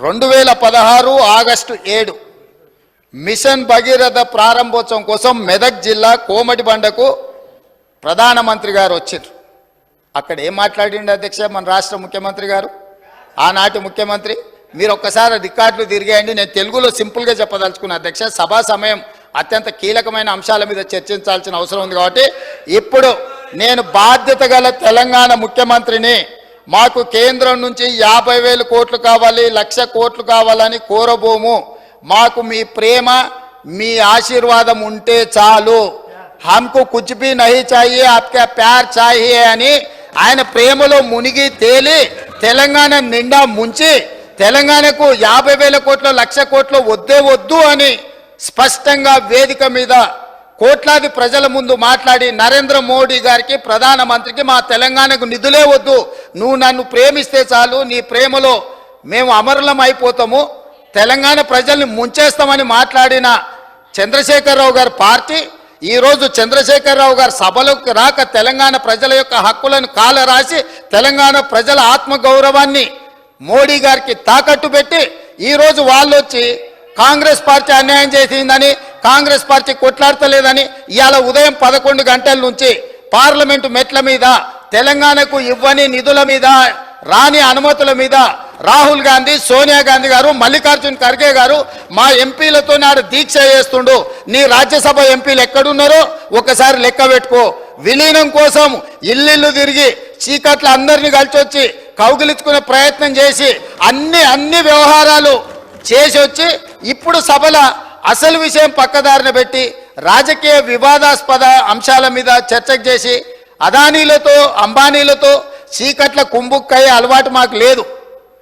2016 August 7 machine Bhagiratha ప్రారంభోత్సవం కోసం మెదక్ జిల్లా కోమటిబండకు ప్రధానమంత్రి గారు వచ్చారు. అక్కడ ఏం మాట్లాడిండు అధ్యక్ష మన రాష్ట్ర ముఖ్యమంత్రి గారు, ఆనాటి ముఖ్యమంత్రి? మీరు ఒక్కసారి రికార్డులు తిరిగేయండి. నేను తెలుగులో సింపుల్గా చెప్పదలుచుకున్నా అధ్యక్ష. సభా సమయం అత్యంత కీలకమైన అంశాల మీద చర్చించాల్సిన అవసరం ఉంది కాబట్టి ఇప్పుడు నేను బాధ్యత గల తెలంగాణ ముఖ్యమంత్రిని, మాకు కేంద్రం నుంచి 50,000 కోట్లు కావాలి, 1,00,000 కోట్లు కావాలని కోరబోము. మాకు మీ ప్రేమ మీ ఆశీర్వాదం ఉంటే చాలు. హమ్కు కుచ్ భీ నహీ చాహియే, ఆప్కా ప్యార్ చాహియే అని ఆయన ప్రేమలో మునిగి తేలి తెలంగాణ నిండా ముంచి తెలంగాణకు 50,000 కోట్లు 1,00,000 కోట్లు వద్దే వద్దు అని స్పష్టంగా వేదిక మీద కోట్లాది ప్రజల ముందు మాట్లాడి నరేంద్ర మోడీ గారికి ప్రధానమంత్రికి మా తెలంగాణకు నిధులే వద్దు, నువ్వు నన్ను ప్రేమిస్తే చాలు, నీ ప్రేమలో మేము అమరులం అయిపోతాము, తెలంగాణ ప్రజల్ని ముంచేస్తామని మాట్లాడిన చంద్రశేఖరరావు గారి పార్టీ ఈరోజు చంద్రశేఖరరావు గారు సభలోకి రాక తెలంగాణ ప్రజల యొక్క హక్కులను కాలరాసి తెలంగాణ ప్రజల ఆత్మగౌరవాన్ని మోడీ గారికి తాకట్టు పెట్టి ఈరోజు వాళ్ళు వచ్చి కాంగ్రెస్ పార్టీ అన్యాయం చేసిందని, కాంగ్రెస్ పార్టీ కొట్లాడతలేదని ఇవాళ ఉదయం 11 గంటల నుంచి పార్లమెంటు మెట్ల మీద తెలంగాణకు ఇవ్వని నిధుల మీద, రాని అనుమతుల మీద రాహుల్ గాంధీ, సోనియా గాంధీ గారు, మల్లికార్జున్ ఖర్గే గారు మా ఎంపీలతో నాడు దీక్ష చేస్తుండు. నీ రాజ్యసభ ఎంపీలు ఎక్కడున్నారో ఒకసారి లెక్క పెట్టుకో. విలీనం కోసం ఇల్లు తిరిగి చీకట్ల అందరినీ కలిసి వచ్చి కౌగిలించుకునే ప్రయత్నం చేసి అన్ని వ్యవహారాలు చేసి వచ్చి ఇప్పుడు సభల అసలు విషయం పక్కదారిన పెట్టి రాజకీయ వివాదాస్పద అంశాల మీద చర్చకు చేసి అదానీలతో అంబానీలతో చీకట్ల కుంభుక్కయ్యే అలవాటు మాకు లేదు.